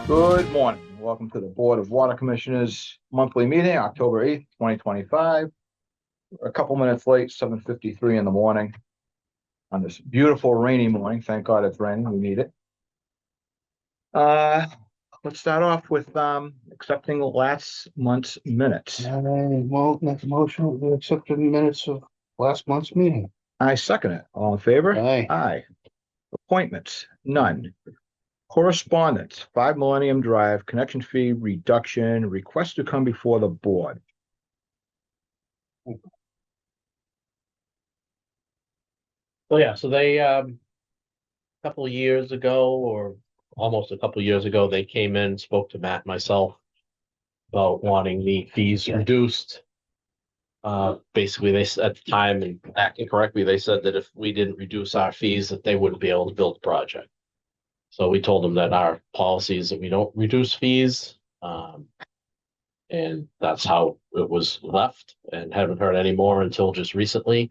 Good morning. Welcome to the Board of Water Commissioners monthly meeting, October 8th, 2025. We're a couple minutes late, 7:53 in the morning on this beautiful rainy morning. Thank God it's raining. We need it. Uh, let's start off with accepting last month's minutes. Well, make a motion to accept the minutes of last month's meeting. I second it. All in favor? Aye. Aye. Appointments, none. Correspondence, 5 Millennium Drive, connection fee reduction, request to come before the board. So they a couple of years ago, or almost a couple of years ago, they came in, spoke to Matt and myself about wanting the fees reduced. Basically, at the time, and acting correctly, they said that if we didn't reduce our fees, that they wouldn't be able to build the project. So we told them that our policy is that we don't reduce fees, and that's how it was left. And haven't heard any more until just recently.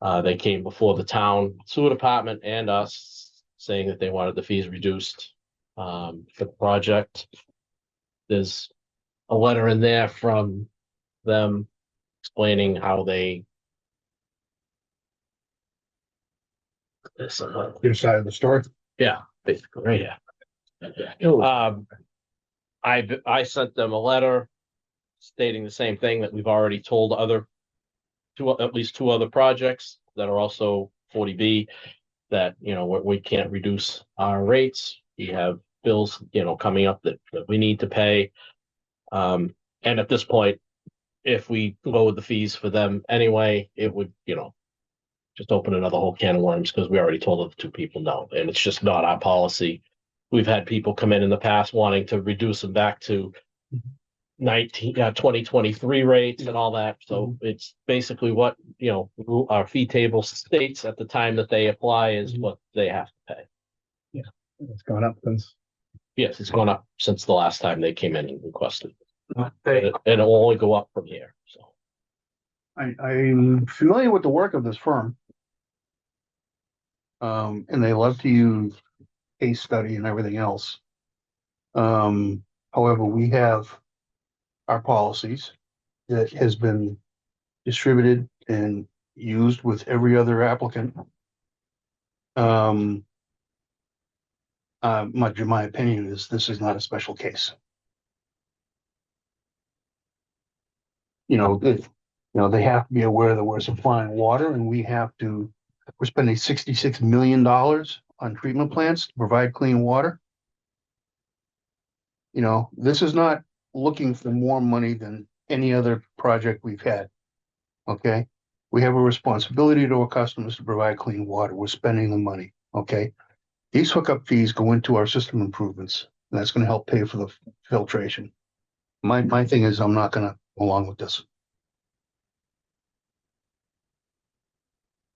They came before the town sewer department and us saying that they wanted the fees reduced for the project. There's a letter in there from them explaining how they. Your side of the story. Yeah, basically, right. Yeah. I sent them a letter stating the same thing that we've already told at least two other projects that are also 40B, that we can't reduce our rates. We have bills coming up that we need to pay, and at this point, if we lowered the fees for them anyway, it would just open another whole can of worms, because we already told the two people no, and it's just not our policy. We've had people come in the past wanting to reduce them back to 2023 rates and all that. So it's basically what our fee table states at the time that they apply is what they have to pay. Yeah, it's gone up since. Yes, it's gone up since the last time they came in and requested. And it will only go up from here. So I'm familiar with the work of this firm. And they love to use case study and everything else. However, we have our policies that has been distributed and used with every other applicant. My opinion is this is not a special case. They have to be aware that we're supplying water, and we're spending $66 million on treatment plants to provide clean water. This is not looking for more money than any other project we've had. Okay. We have a responsibility to our customers to provide clean water. We're spending the money. Okay. These hookup fees go into our system improvements, and that's going to help pay for the filtration. My thing is, I'm not going to go along with this.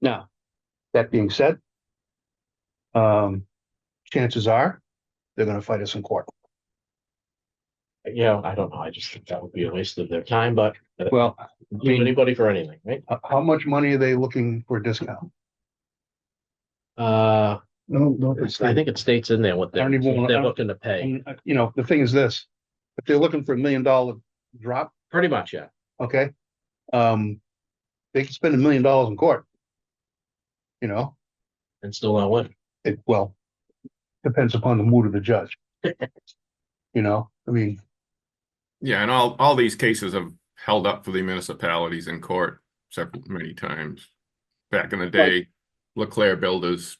Now, that being said, chances are they're going to fight us in court. I don't know. I just think that would be a waste of their time, but Well, anybody for anything, right? How much money are they looking for a discount? No, I think it states in there what they're looking to pay. The thing is this: if they're looking for $1 million drop, pretty much, yeah. Okay, they can spend $1 million in court. And still not win. Well, depends upon the mood of the judge. Yeah, and all these cases have held up for the municipalities in court many times. Back in the day, LeClaire Builders,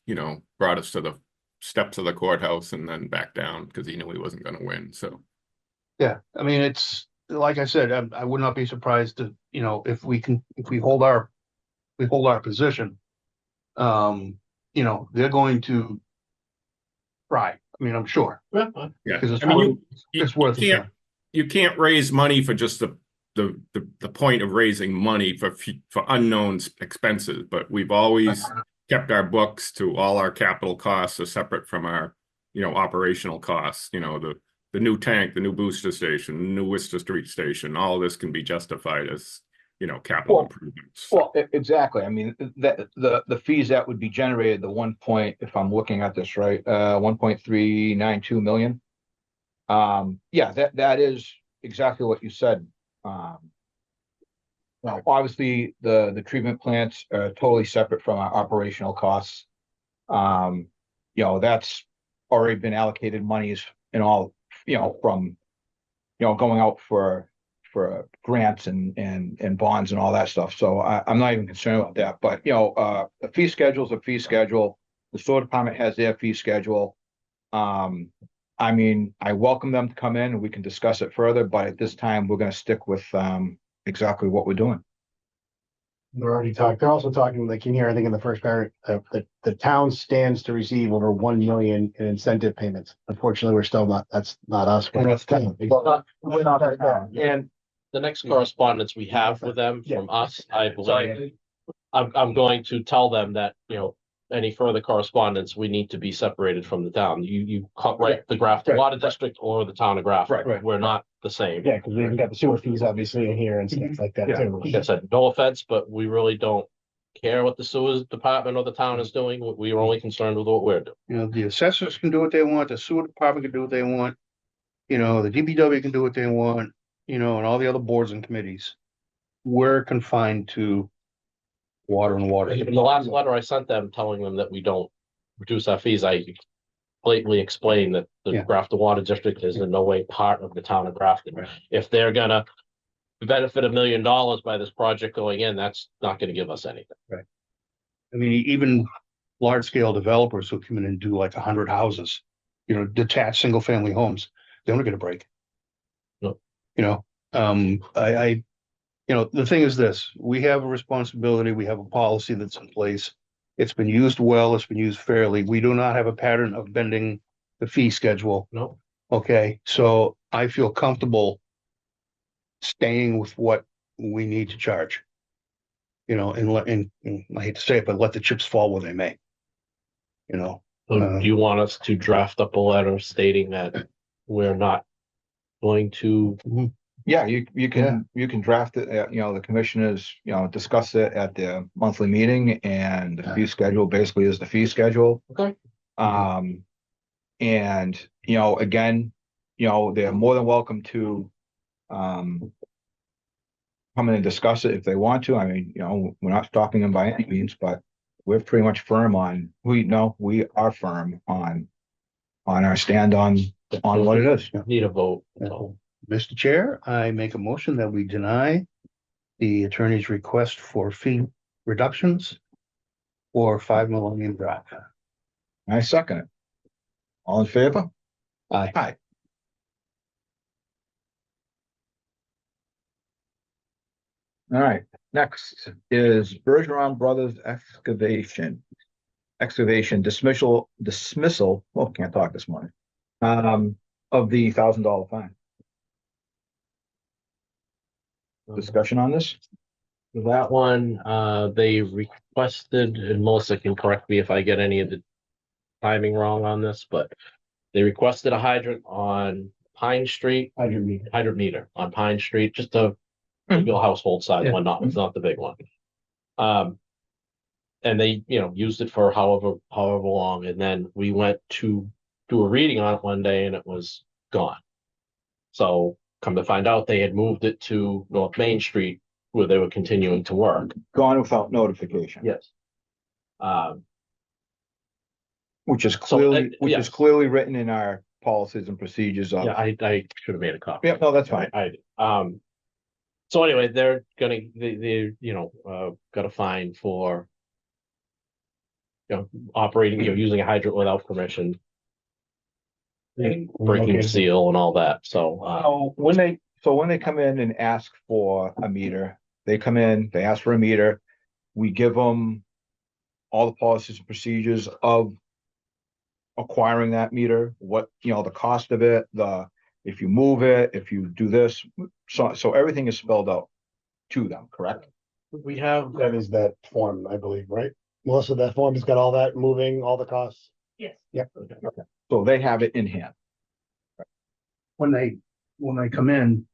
brought us to the steps of the courthouse and then back down because he knew he wasn't going to win. So, yeah, it's like I said, I would not be surprised to, if we hold our position, they're going to try. I'm sure. Yeah, because it's worth it. You can't raise money for just the point of raising money for unknown expenses, but we've always kept our books to all our capital costs are separate from our operational costs. The new tank, the new booster station, the new Worcester Street station, all this can be justified as capital improvements. Well, exactly. The fees that would be generated, if I'm looking at this right, 1.392 million. Yeah, that is exactly what you said. Well, obviously, the treatment plants are totally separate from our operational costs. That's already been allocated monies and all, from, going out for grants and bonds and all that stuff. So I'm not even concerned about that. But, the fee schedule is a fee schedule. The sewer department has their fee schedule. I mean, I welcome them to come in and we can discuss it further, but at this time, we're gonna stick with exactly what we're doing. They're also talking, like in here, I think in the first paragraph, the town stands to receive over 1 million in incentive payments. Unfortunately, we're still not, that's not us. And that's town. We're not that town. And The next correspondence we have with them from us, I believe, sorry, I'm going to tell them that, any further correspondence, we need to be separated from the town. You write the Grafton Right. Water District or the town of Grafton. Right. We're not the same. Yeah, because we've got the sewer fees obviously in here and stuff like that Yeah. too. Like I said, no offense, but we really don't care what the sewers department or the town is doing. We are only concerned with what we're doing. You know, the assessors can do what they want, the sewer department can do what they want. The DPW can do what they want, and all the other boards and committees. We're confined to water and water. In the last letter I sent them telling them that we don't reduce our fees, I blatantly explained that the Yeah. Grafton Water District is in no way part of the town of Grafton. Right. If they're gonna benefit $1 million by this project going in, that's not gonna give us anything. I mean, even large scale developers who come in and do like 100 houses, detached single family homes, they're not gonna break. No. The thing is this, we have a responsibility, we have a policy that's in place. It's been used well, it's been used fairly. We do not have a pattern of bending the fee schedule. No, Okay, so I feel comfortable staying with what we need to charge. And I hate to say it, but let the chips fall where they may. so do you want us to draft up a letter stating that we're not going to? yeah, you can draft it, the commissioners, discuss it at the monthly meeting, and the fee schedule basically is the fee schedule. Okay. And, again, they're more than welcome to come in and discuss it if they want to. I mean, we're not stopping them by any means, but we're pretty much firm we are firm on our stand on what it is. Need a vote. So, Mr. Chair, I make a motion that we deny the attorney's request for fee reductions for 5 Millennium Drive. I second it. All in favor? Aye. Aye. All right, next is Bergeron Brothers Excavation dismissal, oh, can't talk this morning, of the $1,000 fine. Discussion on this? that one, they requested, and Melissa can correct me if I get any of the timing wrong on this, but they requested a hydrant on Pine Street, hydrant meter on Pine Street, just a real household size one, it's not the big one. And they, used it for however long, and then we went to do a reading on it one day and it was gone. So come to find out, they had moved it to North Main Street where they were continuing to work. Gone without notification. Yes. Which is clearly written in our policies and procedures of. Yeah, I should have made a copy. Yeah, no, that's fine. So anyway, they're gonna, got a fine for operating, using a hydrant without permission, breaking the seal and all that. So, When they come in and ask for a meter, they come in, they ask for a meter. We give them all the policies and procedures of acquiring that meter, what, the cost of it, if you move it, if you do this, so everything is spelled out to them, correct? we have, That is that form, I believe, right? Melissa, that form has got all that moving, all the costs. Yes. So they have it in hand. When they come in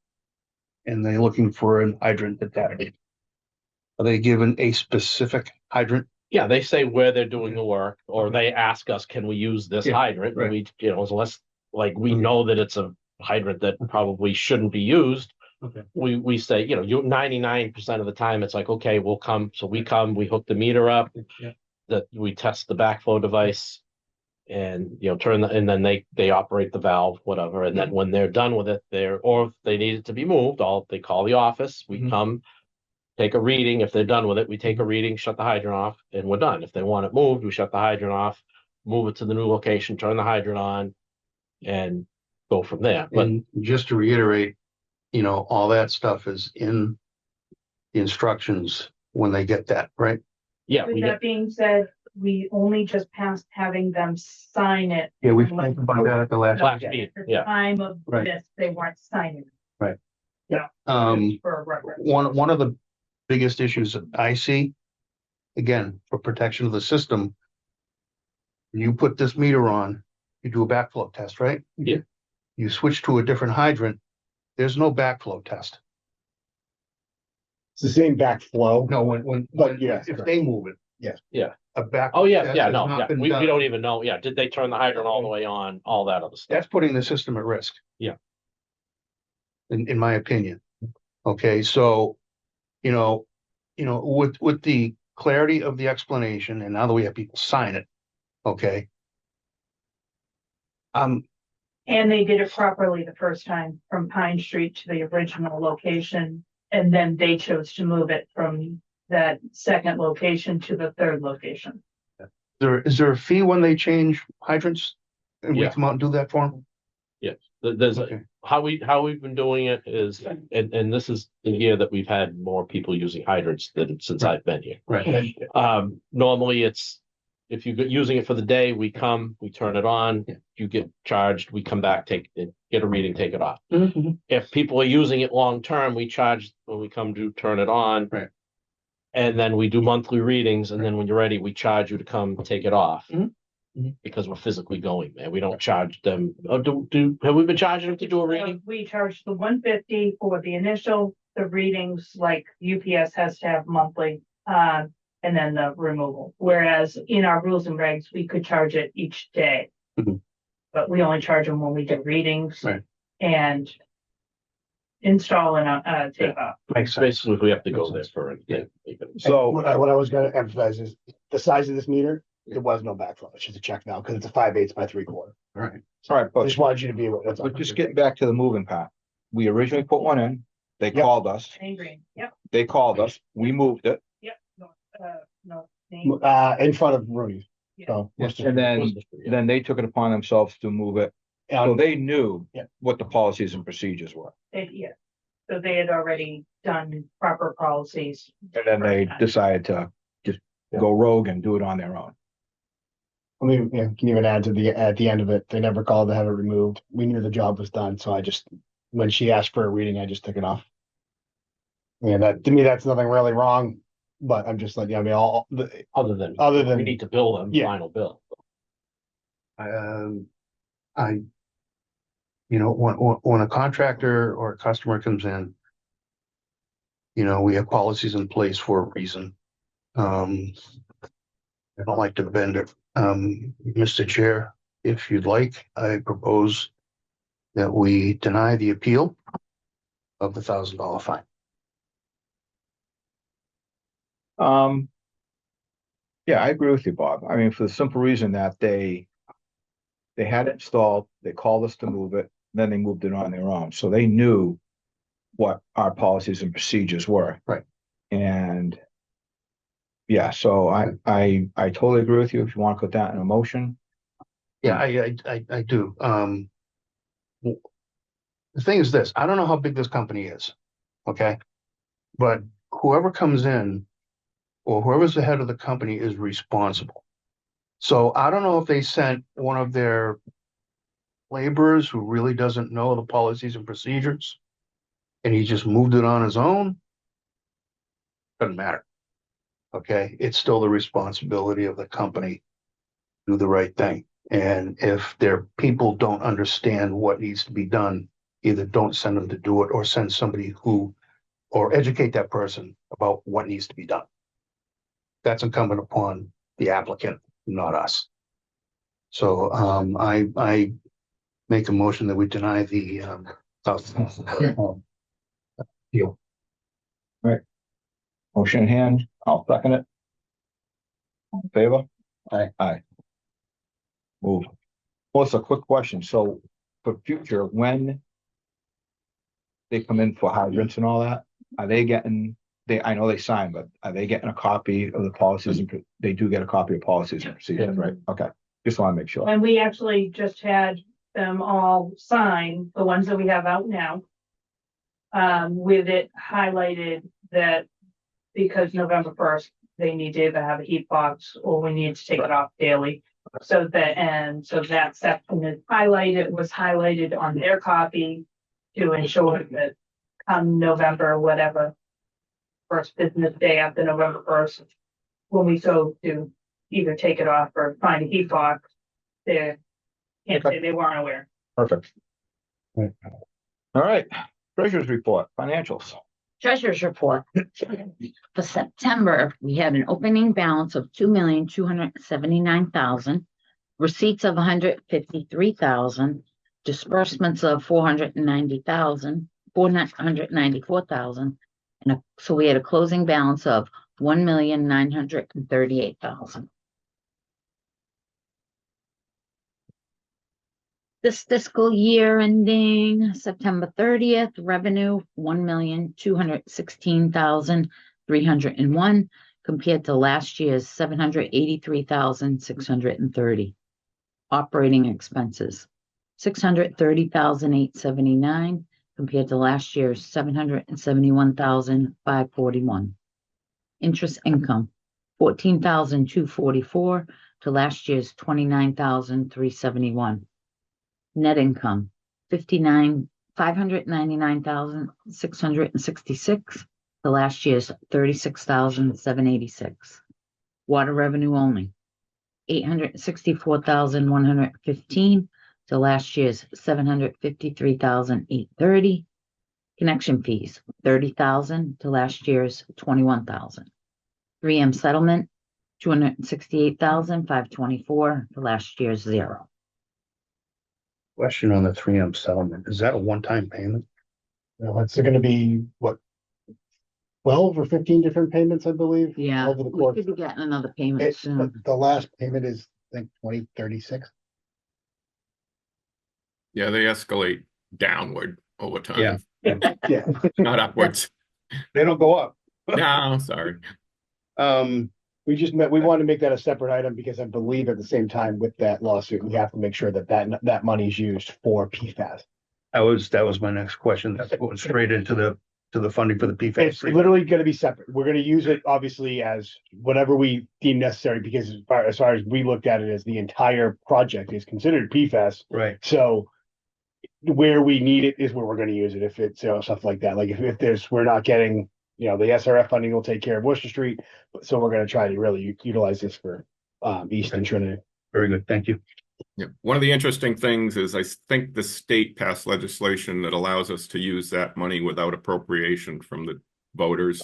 and they're looking for an hydrant attached, are they given a specific hydrant? yeah, they say where they're doing the work, or they ask us, can we use this Yeah, hydrant? And right. we, unless, like, we know that it's a hydrant that probably shouldn't be used. Okay. We say, you know, 99% of the time, it's like, okay, we'll come. So we come, we hook the meter up, Yeah. that we test the backflow device and, you know, and then they operate the valve, whatever. And then when they're done with it, or if they need it to be moved, they call the office, we Mhm. come, take a reading. If they're done with it, we take a reading, shut the hydrant off, and we're done. If they want it moved, we shut the hydrant off, move it to the new location, turn the hydrant on, and go from there. But And just to reiterate, you know, all that stuff is in the instructions when they get that, right? yeah, With we that being said, we only just passed having them sign it. Yeah, we talked about that at the last. Last At meeting, the yeah. time of Right. this, they weren't signing. For reference. One of the biggest issues that I see, again, for protection of the system, you put this meter on, you do a backflow test, right? Yeah. You switch to a different hydrant, there's no backflow test. It's the same backflow. No, when, But yes, if correct. they move it. Yes. Yeah. A back. Oh, yeah, test yeah, has no, not yeah. been We done. don't even know. Yeah. Did they turn the hydrant all the way on? All that other stuff. That's putting the system at risk. Yeah. In my opinion. Okay, so, you know, with the clarity of the explanation, and now that we have people sign it, okay. And they did it properly the first time from Pine Street to the original location. And then they chose to move it from that second location to the third location. is there a fee when they change hydrants? And we Yeah. come out and do that for them? There's Okay. how we've been doing it is, and this is the year that we've had more people using hydrants than since I've been here. Right. Normally it's, if you're using it for the day, we come, we turn it on, Yeah. you get charged, we come back, get a reading, take it off. Mhm. If people are using it long term, we charge when we come to turn it on. Right. And then we do monthly readings, and then when you're ready, we charge you to come take it off. Mhm. Mhm. Because we're physically going there. We don't charge them. Oh, have we been charging them to do a reading? We charged the 150 for the initial, the readings, like UPS has to have monthly, and then the removal. Whereas in our rules and regs, we could charge it each day. Mhm. But we only charge them when we do readings. Right. And install and take off. Makes sense. Basically, if we have to go there for anything. So what I was gonna emphasize is the size of this meter, there was no backflow. It's just a check now because it's a 5/8 by 3/4. All right. All right, I but just wanted you to be aware. That's all. but just getting back to the moving part. We originally put one in, they Yep. called us, Same green, yep, we moved it, yep, no, same, In front of Rooney's. Yeah. So. and then they took it upon themselves to move it. So they knew Yeah. what the policies and procedures were. yeah. So they had already done proper policies. And then they decided to just go rogue and do it on their own. I mean, yeah, can even add to at the end of it, they never called to have it removed. We knew the job was done, so when she asked for a reading, I just took it off. And that, to me, that's nothing really wrong, but I'm just like, I mean, Other than we need to bill them, Yeah. final bill. When a contractor or a customer comes in, we have policies in place for a reason. I don't like to bend it. Mr. Chair, if you'd like, I propose that we deny the appeal of the $1,000 fine. Yeah, I agree with you, Bob. I mean, for the simple reason that they had it installed, they called us to move it, then they moved it on their own. So they knew what our policies and procedures were. Right. And yeah, so I totally agree with you. If you want to put that in a motion. Yeah, I do. The thing is this, I don't know how big this company is, okay? But whoever comes in or whoever's the head of the company is responsible. So I don't know if they sent one of their laborers who really doesn't know the policies and procedures and he just moved it on his own. Doesn't matter. Okay, it's still the responsibility of the company to do the right thing. And if their people don't understand what needs to be done, either don't send them to do it or send somebody or educate that person about what needs to be done. That's incumbent upon the applicant, not us. So I make a motion that we deny the, deal. Motion in hand, I'll second it. All in favor? Aye. Aye. Move. Also, a quick question, so for future, when they come in for hydrants and all that, are they getting, I know they sign, but are they getting a copy of the policies and they do get a copy of policies and procedures, right? Okay, just want to make sure. And we actually just had them all sign, the ones that we have out now. With it highlighted that because November 1st, they need to either have a heat box or we need to take it off daily. So that section is highlighted, was highlighted on their copy to ensure that come November, whatever, first business day after November 1st, when we go to either take it off or find a heat box, they can't say they weren't aware. Perfect. Right. All right, treasurer's report, financials. Treasurer's report. For September, we had an opening balance of $2,279,000, receipts of $153,000, disbursements of $494,000, so we had a closing balance of $1,938,000. This fiscal year ending September 30th, revenue $1,216,301 compared to last year's $783,630. Operating expenses $630,879 compared to last year's $771,541. Interest income $14,244 to last year's $29,371. Net income, $599,666 to last year's $36,786. Water revenue only, $864,115 to last year's $753,830. Connection fees, $30,000 to last year's $21,000. 3M settlement, $268,524 to last year's $0. Question on the 3M settlement. Is that a one-time payment? No, it's gonna be what? 12 or 15 different payments, I believe. Yeah, Over the we course. could be getting another payment It- soon. The last payment is, I think, 2036. Yeah, they escalate downward over Yeah. time, Yeah, not upwards. They don't go up. No, sorry. we wanted to make that a separate item because I believe at the same time with that lawsuit, we have to make sure that money is used for PFAS. That was my next question. That's going straight into the funding for the It's PFAS. literally gonna be separate. We're gonna use it obviously as whatever we deem necessary, because as far as we looked at it, as the entire project is considered PFAS. Right. So where we need it is where we're gonna use it. If it's, stuff like that, like if we're not getting, the SRF funding will take care of Worcester Street. So we're gonna try to really utilize this for East and Trinity. Very good. Thank you. Yeah, one of the interesting things is I think the state passed legislation that allows us to use that money without appropriation from the voters.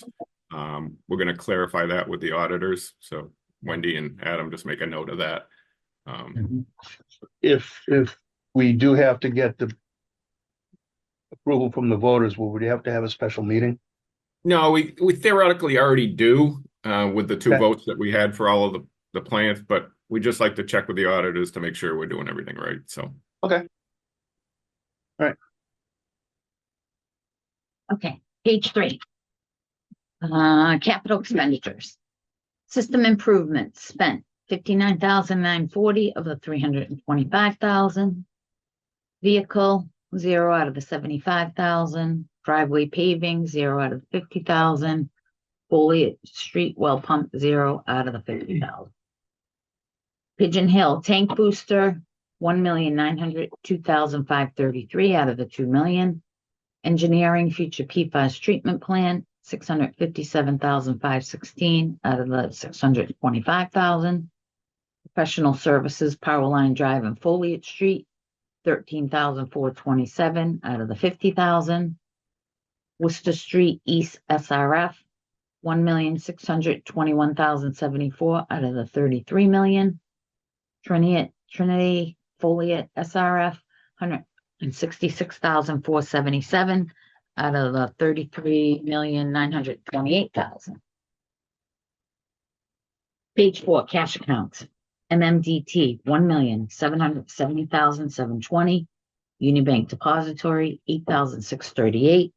We're going to clarify that with the auditors. So Wendy and Adam, just make a note of that. If we do have to get the approval from the voters, will we have to have a special meeting? No, we theoretically already do with the two Okay. votes that we had for all of the plans, but we just like to check with the auditors to make sure we're doing everything right. So Okay. Okay, page 3. Capital expenditures. System improvements spent $59,940 of the $325,000. Vehicle 0 out of the $75,000. Driveway paving 0 out of the $50,000. Foliage street well pump 0 out of the $50,000. Pigeon Hill tank booster, $1,902,533 out of the $2 million. Engineering future PFAS treatment plan, $657,516 out of the $625,000. Professional services, Powerline Drive and Foliage Street, $13,427 out of the $50,000. Worcester Street East SRF, $1,621,074 out of the $33 million. Trinity Foliate SRF, $166,477 out of the $33,928,000. Page 4, cash accounts. MMDT, $1,770,720. Unibank Depository, $8,638.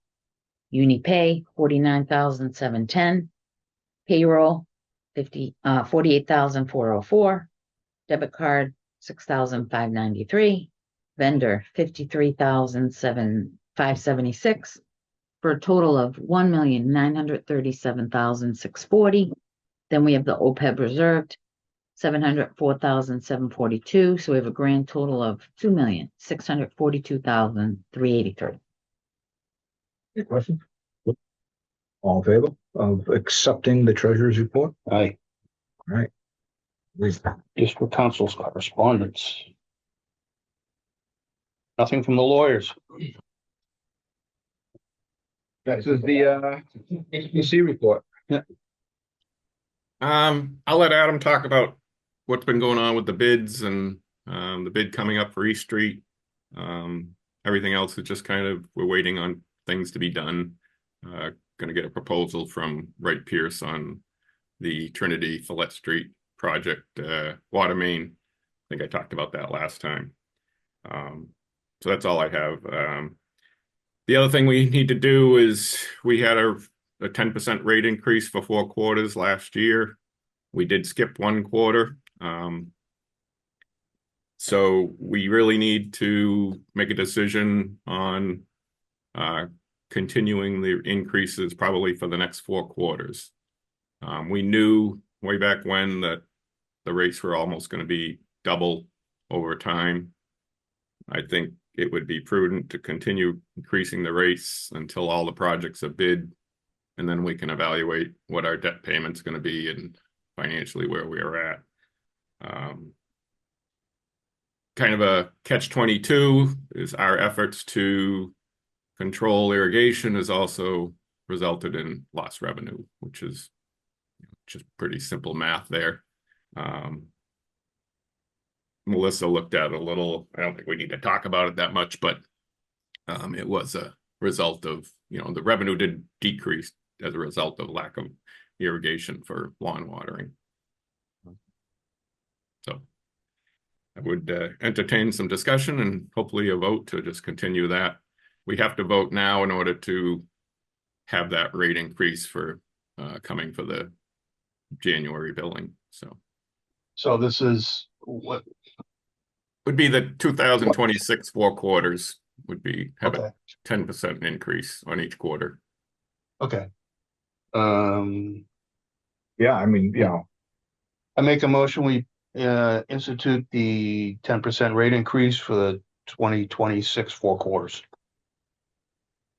Unipay, $49,710. Payroll, $48,404. Debit card, $6,593. Vendor, $53,576. For a total of $1,937,640. Then we have the OPEB reserved, $704,742. So we have a grand total of $2,642,383. Any questions? All in favor of accepting the treasurer's report? Aye, All right. just for council's correspondence. Nothing from the lawyers. This is the HBC report. I'll let Adam talk about what's been going on with the bids and the bid coming up for East Street. Everything else is just kind of, we're waiting on things to be done. Going to get a proposal from Wright Pierce on the Trinity Follette Street project, water main. I think I talked about that last time. So that's all I have. The other thing we need to do is we had a 10% rate increase for 4 quarters last year. We did skip 1 quarter. So we really need to make a decision on continuing the increases probably for the next 4 quarters. We knew way back when that the rates were almost going to be double over time. I think it would be prudent to continue increasing the rates until all the projects are bid, and then we can evaluate what our debt payment's going to be and financially where we are at. Kind of a catch-22 is our efforts to control irrigation has also resulted in lost revenue, which is just pretty simple math there. Melissa looked at it a little. I don't think we need to talk about it that much, but it was a result of, the revenue did decrease as a result of lack of irrigation for lawn watering. So I would entertain some discussion and hopefully a vote to just continue that. We have to vote now in order to have that rate increase for coming for the January billing. So this is what? Would be the 2026 4 quarters would be have Okay. a 10% increase on each quarter. Okay. Yeah, I mean, I make a motion, we institute the 10% rate increase for the 2026 4 quarters.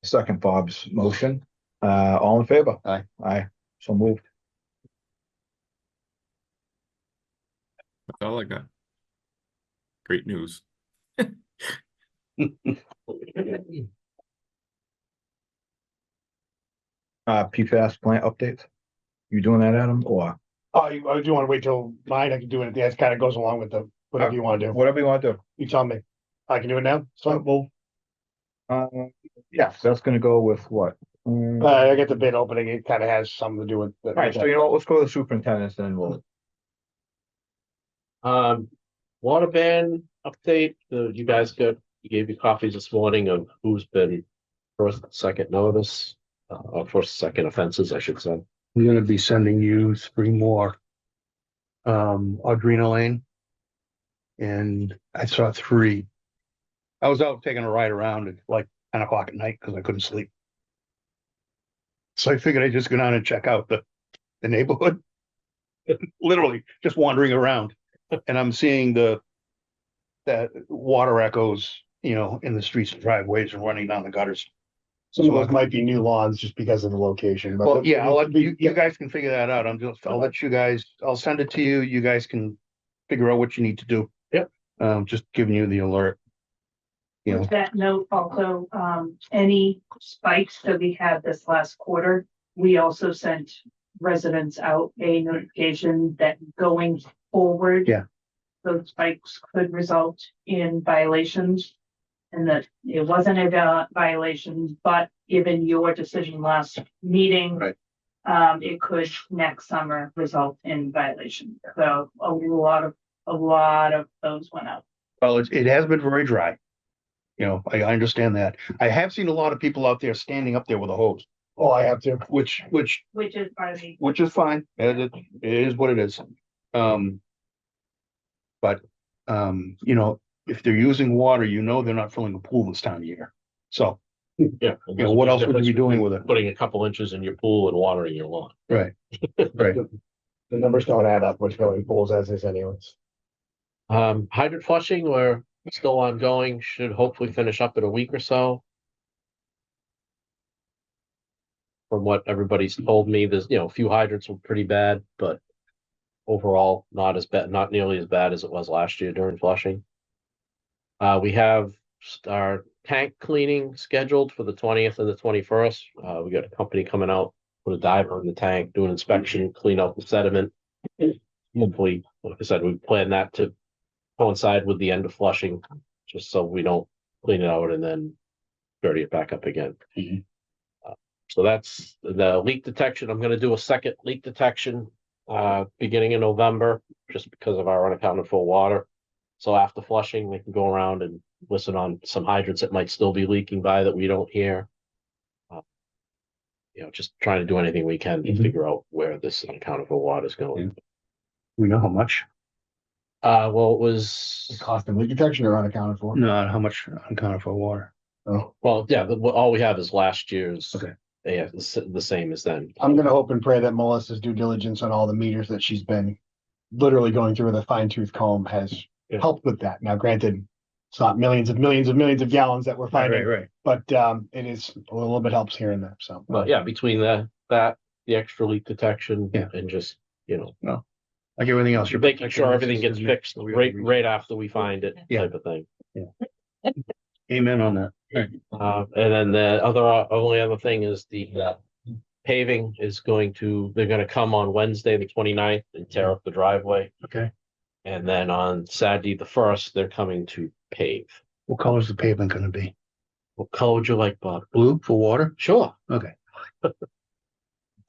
second Bob's motion. All in favor? Aye. Aye. So moved. That's all I got. Great news. PFAS plant updates. You doing that, Adam, or Oh, do you want to wait till mine? I can do it. That kind of goes along with the, whatever you want to do. whatever you want to do? You tell me. I can do it now. So Yeah, so that's gonna go with what? I get the bid opening. It kind of has something to do with. All right, so let's go to the superintendents and we'll. Water ban update, you guys gave you copies this morning of who's been first, second notice, or first, second offenses, I should say. I'm gonna be sending you 3 more. Audrina Lane. And I saw 3. I was out taking a ride around at like 10 o'clock at night because I couldn't sleep. So I figured I'd just go down and check out the neighborhood. Literally just wandering around. And I'm seeing that water echoes, in the streets and driveways and running down the gutters. Some of those might be new lawns just because of the location. But Well, yeah, I'll let you guys can figure that out. I'll let you guys, I'll send it to you. You guys can figure out what you need to do. Yep. Just giving you the alert. With that note, also, any spikes that we had this last quarter, we also sent residents out a notification that going forward. Yeah. Those spikes could result in violations. and that it wasn't a violation, but given your decision last meeting. Right. It could next summer result in violation. So a lot of those went out. Well, it has been very dry. You know, I understand that. I have seen a lot of people out there standing up there with a hose, Oh, I have to. which Which is part of the. which is fine. It is what it is. But you know, if they're using water, you know, they're not filling a pool this time of year. So, Yeah. you know, what else would you be doing with it? Putting a couple inches in your pool and watering your lawn. Right, right. The numbers don't add up with filling pools as is anyways. Hydrant flushing, we're still ongoing, should hopefully finish up in a week or so. From what everybody's told me, there's, you know, a few hydrants were pretty bad, but overall, not as bad, not nearly as bad as it was last year during flushing. We have our tank cleaning scheduled for the 20th and the 21st. We got a company coming out, put a diver in the tank, do an inspection, clean out the sediment. Hopefully, like I said, we plan that to coincide with the end of flushing, just so we don't clean it out and then dirty it back up again. So that's the leak detection. I'm going to do a second leak detection beginning in November, just because of our unaccounted for water. So after flushing, we can go around and listen on some hydrants that might still be leaking by that we don't hear. You know, just trying to do anything we can to figure out where this unaccounted for water is going. We know how much? Well, it was, The cost of leak detection are unaccounted for. No, how much unaccounted for water? Oh, well, yeah, all we have is last year's. Okay. Yeah, the same as then. I'm gonna hope and pray that Melissa's due diligence on all the meters that she's been literally going through with a fine tooth comb has Yeah. helped with that. Now, granted, it's not millions of gallons that we're finding, Right. but it is a little bit helps here and there. So, But yeah, between the extra leak detection Yeah. and just, you know, Like everything else, you're making sure everything gets protecting the fixed system. right after we find it, Yeah. type of thing. Amen on that. And then the only other thing is the paving is they're gonna come on Wednesday, the 29th, and tear up the driveway. Okay. And then on Saturday, the 1st, they're coming to pave. What color is the pavement gonna be? What color would you like, Bob? Blue for water? Sure. Okay.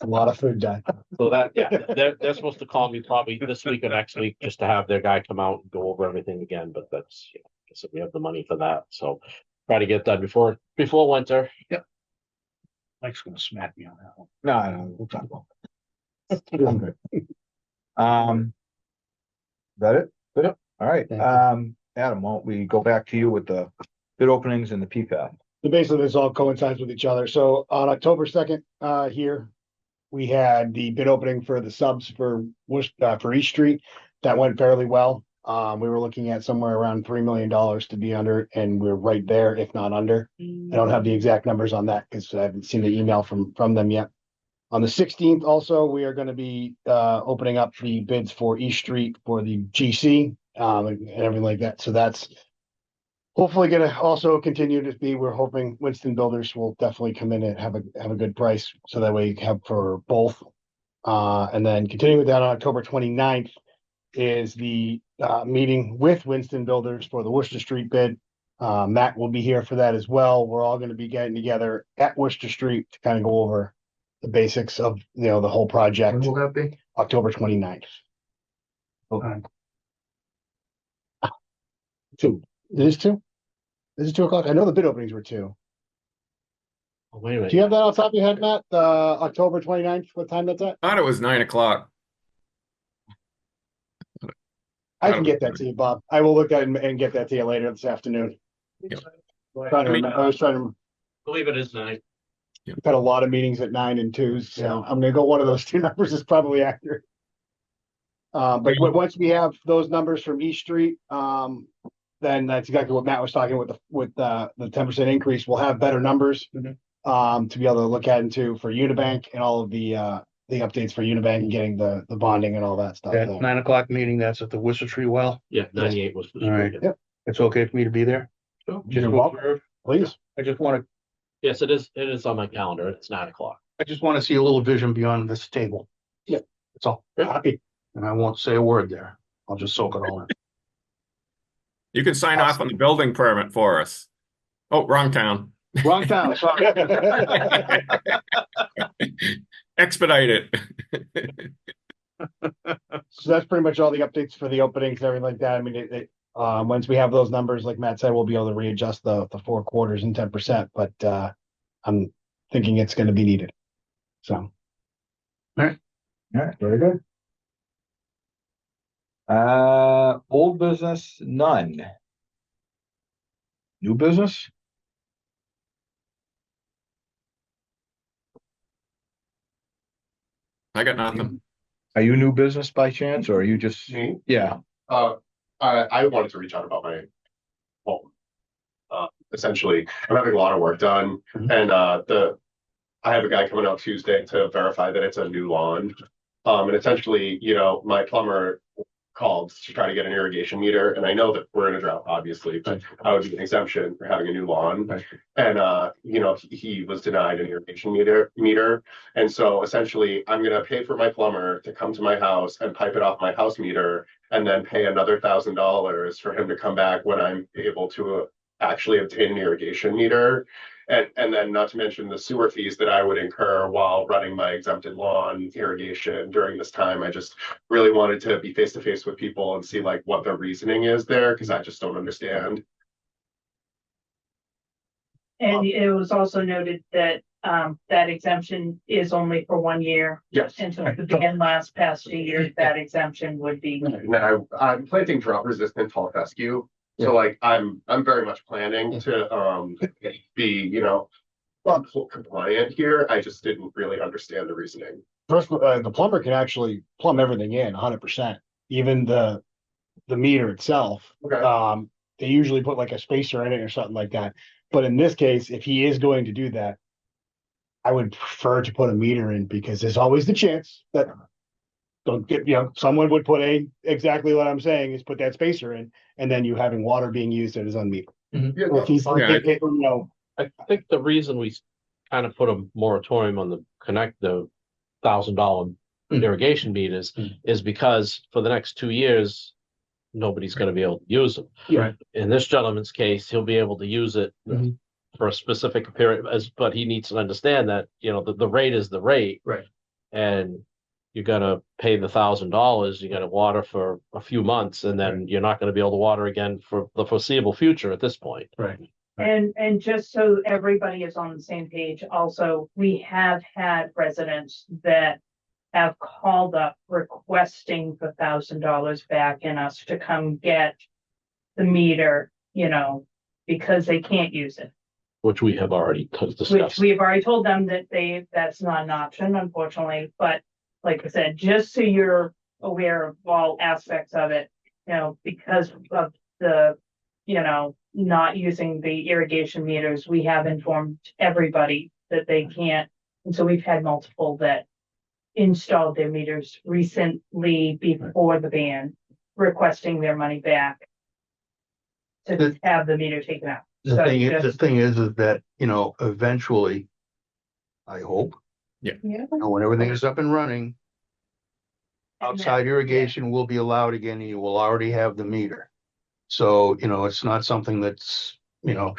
a lot of food done. So that, yeah, they're supposed to call me probably this week or next week, just to have their guy come out and go over everything again, but that's, you know, I guess we have the money for that, so try to get done before winter. Mike's gonna smack me on that one. No, we'll talk about it. I'm good. That it? Yep. All right, Thank Adam, why don't we go back to you with the bid openings and the PPAP? So basically, this all coincides with each other. So on October 2nd, here, we had the bid opening for the subs for East Street. That went fairly well. We were looking at somewhere around $3 million to be under, and we're right there, if not under. I don't have the exact numbers on that because I haven't seen the email from them yet. On the 16th, also, we are going to be opening up the bids for East Street for the GC and everything like that. So that's hopefully going to also continue to be. We're hoping Winston Builders will definitely come in and have a good price, so that way you have for both. And then continuing with that on October 29th is the meeting with Winston Builders for the Worcester Street bid. Matt will be here for that as well. We're all going to be getting together at Worcester Street to kind of go over the basics of, you know, the whole project. When will that be? October 29th. Okay. Two. It is 2? Is it 2 o'clock? I know the bid openings were 2. Oh, wait a minute. Do you have that on top of your head, Matt? October 29th, what time that's at? Thought it was 9 o'clock. I can get that to you, Bob. I will look at it and get that to you later this afternoon. Yeah. I was trying to, I believe it is 9. we've had a lot of meetings at 9 and 2s, so I'm gonna go one of those 2 numbers is probably accurate. But once we have those numbers from East Street, then that's exactly what Matt was talking with the 10% increase. We'll have better numbers to be able to look at into for Unibank and all of the updates for Unibank and getting the bonding and all that stuff. That there. 9 o'clock meeting, that's at the Worcester Tree Well. Yeah, 98 was. All right. Yep. It's okay for me to be there? Sure. Just You're to welcome. observe? Please. I just want to, Yes, it is. It is on my calendar. It's 9 o'clock. I just want to see a little vision beyond this table. Yep. That's all. Happy. And I won't say a word there. I'll just soak it all in. You can sign off on the building permit for us. Oh, wrong town. Wrong town, sorry. Expedite it. So that's pretty much all the updates for the openings, everything like that. I mean, once we have those numbers, like Matt said, we'll be able to readjust the 4 quarters and 10%, but, I'm thinking it's gonna be needed. So, All right, very good. Old business, none. New business? I got nothing. Are you new business by chance, or are you just, Me? yeah, I wanted to reach out about my home. Essentially, I'm having a lot of work done, and I have a guy coming out Tuesday to verify that it's a new lawn. And essentially, my plumber called to try to get an irrigation meter, and I know that we're in a drought, obviously, but I would be an exemption for having a new lawn. Right. And he was denied an irrigation meter. And so essentially I'm gonna pay for my plumber to come to my house and pipe it off my house meter, and then pay another $1,000 for him to come back when I'm able to actually obtain an irrigation meter. And then not to mention the sewer fees that I would incur while running my exempted lawn irrigation during this time. I just really wanted to be face to face with people and see like what their reasoning is there, because I just don't understand. And it was also noted that that exemption is only for 1 year. Yes. And so if it began last past 2 years, that exemption would be. And I'm planting drought resistant tall fescue. So like I'm very much planning to be, compliant here. I just didn't really understand the reasoning. first, the plumber can actually plumb everything in 100%, even the meter itself. Okay. They usually put like a spacer in it or something like that. But in this case, if he is going to do that, I would prefer to put a meter in, because there's always the chance that someone would put exactly what I'm saying is put that spacer in, and then you having water being used that is unmetered. Yeah, Or if he's, Yeah. I think the reason we kind of put a moratorium on the $1,000 irrigation meters is because for the next 2 years, nobody's going to be able to use them. Yeah. In this gentleman's case, he'll be able to use it Mhm. for a specific period, but he needs to understand that, the rate is the rate. Right. And you got to pay the $1,000, you got to water for a few months, and then you're not going to be able to water again for the foreseeable future at this point. Right. And just so everybody is on the same page, also, we have had residents that have called up requesting the $1,000 back and us to come get the meter, because they can't use it. Which we have already Which discussed. we've already told them that that's not an option, unfortunately, but like I said, just so you're aware of all aspects of it, because of the, not using the irrigation meters, we have informed everybody that they can't. And so we've had multiple that installed their meters recently before the ban, requesting their money back to have the meter taken out. The So thing is, just- that, eventually, I hope, Yeah. when everything is up and running, outside irrigation will be allowed again, and you will already have the meter. So, it's not something that's, No,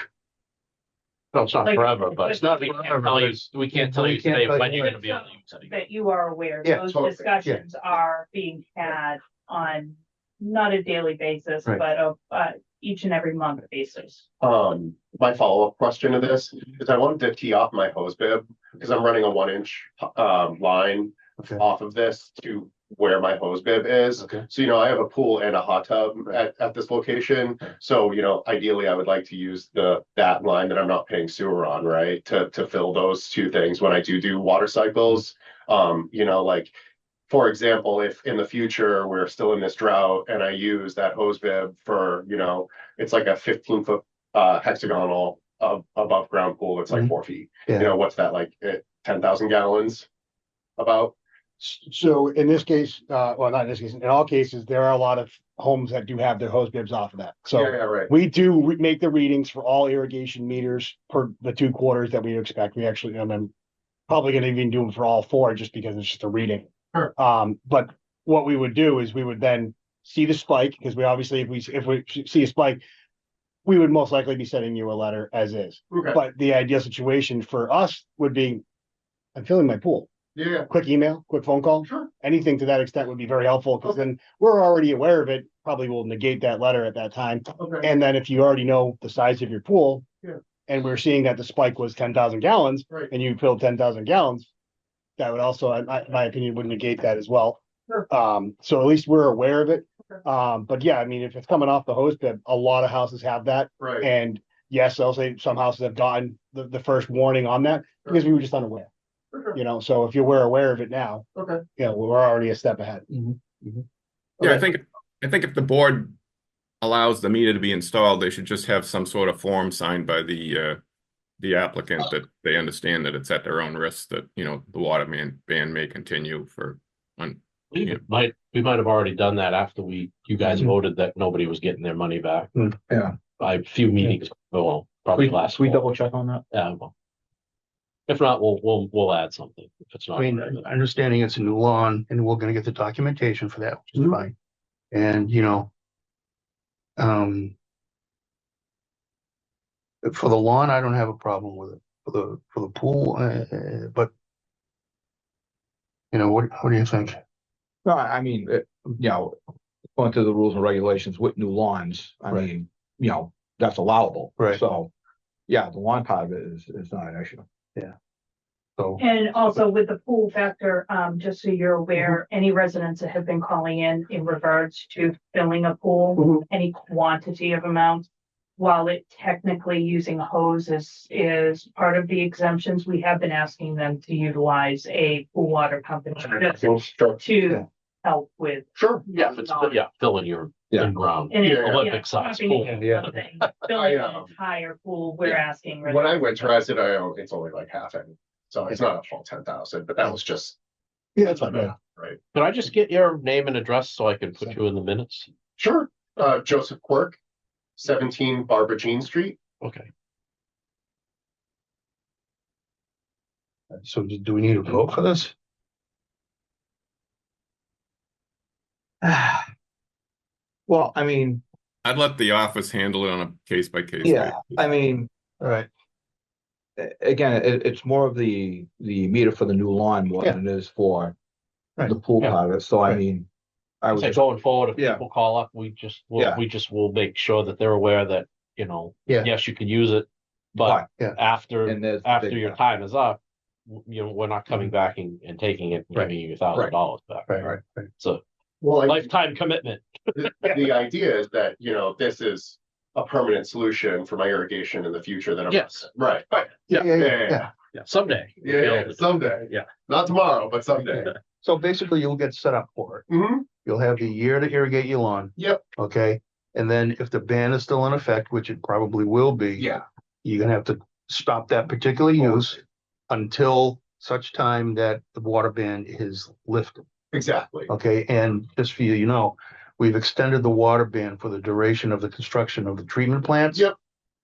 it's not Like- forever, but It's not we can't forever, tell you, but we can't tell we you can't today tell when you you're when. gonna be able to use it. That you are aware, Yeah, those totally. discussions are being had on not a daily basis, Right. but each and every month basis. My follow-up question to this is I wanted to tee off my hose bib, because I'm running a 1-inch line Okay. off of this to where my hose bib is. Okay. So, I have a pool and a hot tub at this location. So, ideally I would like to use that line that I'm not paying sewer on, right? To fill those two things when I do water cycles. Like, for example, if in the future we're still in this drought and I use that hose bib for, it's like a 15-foot hexagonal above ground pool that's like 4 feet. Yeah. What's that, like 10,000 gallons about? So in this case, well, not in this case, in all cases, there are a lot of homes that do have their hose bibs off of that. So Yeah, right. we do make the readings for all irrigation meters per the 2 quarters that we expect. We actually, I'm probably gonna even do them for all 4, just because it's just a reading. Sure. But what we would do is we would then see the spike, because we obviously, if we see a spike, we would most likely be sending you a letter as is. Okay. But the ideal situation for us would be, I'm filling my pool. Yeah, Quick email, quick phone call, sure. anything to that extent would be very helpful, because then we're already aware of it, probably will negate that letter at that time. Okay. And then if you already know the size of your pool. Yeah. And we're seeing that the spike was 10,000 gallons. Right. And you filled 10,000 gallons. That would also, in my opinion, would negate that as well. Sure. So at least we're aware of it. Okay. But yeah, I mean, if it's coming off the hose bib, a lot of houses have that. Right. And yes, I'll say some houses have gotten the first warning on that because we were just unaware. Sure. You know, so if we're aware of it now, Okay. we're already a step ahead. Yeah, I think if the board allows the meter to be installed, they should just have some sort of form signed by the applicant that they understand that it's at their own risk, that, you know, the water ban may continue for We might have already done that after you guys voted that nobody was getting their money back. Yeah. By a few meetings, well, probably last. We fall. double check on that? Yeah, well. If not, we'll add something if it's not. I mean, understanding it's a new lawn and we're gonna get the documentation for that, which is fine. And, you know, for the lawn, I don't have a problem with it. For the pool, but you know, what do you think? No, I mean, you know, going through the rules and regulations with new lawns, I Right. mean, you know, that's allowable. Right. So, yeah, the lawn part of it is not an issue. So, And also with the pool factor, just so you're aware, any residents that have been calling in regards to filling a pool, any quantity of amount, while it technically using a hose is part of the exemptions, we have been asking them to utilize a pool water company just to help with. Sure. Yeah, if it's, filling your Yeah. in-ground And Yeah, Olympic size pool. Filling an entire pool, we're asking. When I winterized it, it's only like half in, so it's not a full 10,000, but that was just. Yeah, that's not bad. Right. Could I just get your name and address so I can put you in the minutes? Sure. Joseph Quirk, 17 Barbara Jean Street. Okay. so do we need a vote for this? Well, I mean, I'd let the office handle it on a case by case. yeah, I mean, All right, again, it's more of the meter for the new lawn more than it is for Right. the pool Yeah. part of it. So I Right. mean, I would So just, going forward, if Yeah. people call up, we just will make sure that they're aware that, you know, Yeah. yes, you can use it, but Yeah. after and there's the after big your gap. time is up, you know, we're not coming back and taking it and Right. giving you $1,000 back. right. So Well, lifetime commitment. the idea is that, you know, this is a permanent solution for my irrigation in the future that I'm. Yes. Right. Yeah. Someday. Yeah, someday. Yeah. Not tomorrow, but someday. So basically you'll get set up for it. Mhm. You'll have the year to irrigate your lawn. Yep. Okay, and then if the ban is still in effect, which it probably will be. Yeah. You're gonna have to stop that particular use until such time that the water ban is lifted. Exactly. Okay, and just for you know, we've extended the water ban for the duration of the construction of the treatment plants. Yep.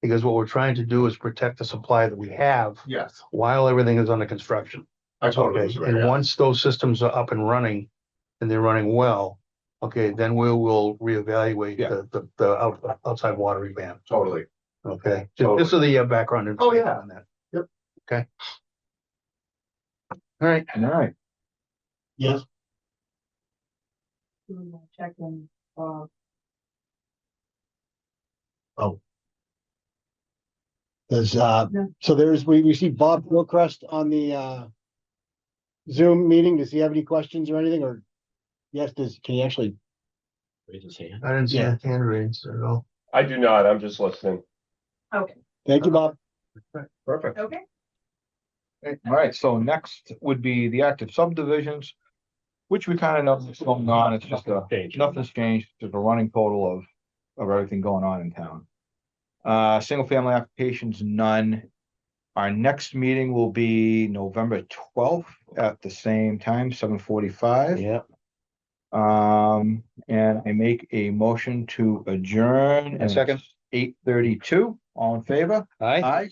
Because what we're trying to do is protect the supply that we have Yes, while everything is under construction. I totally Okay, agree. and yeah. once those systems are up and running and they're running well, okay, then we will reevaluate Yeah. the outside watering ban. Totally. Okay, Totally. just so the background. Oh, yeah. information on that. Yep. Okay. All right. All right. Yes. Check in, Does, No. so we received Bob Gilchrist on the, Zoom meeting. Does he have any questions or anything, or? Yes, can he actually? Raise his hand. I didn't see Yeah. that hand raised at all. I do not, I'm just listening. Thank you, Bob. Perfect. okay. All right, so next would be the active subdivisions, which we kind of know what's going on. It's just nothing's changed. There's a running total of everything going on in town. Single family applications, none. Our next meeting will be November 12th at the same time, 7:45. Yeah. And I make a motion to adjourn. A second. 8:32. All in favor? Aye. Aye.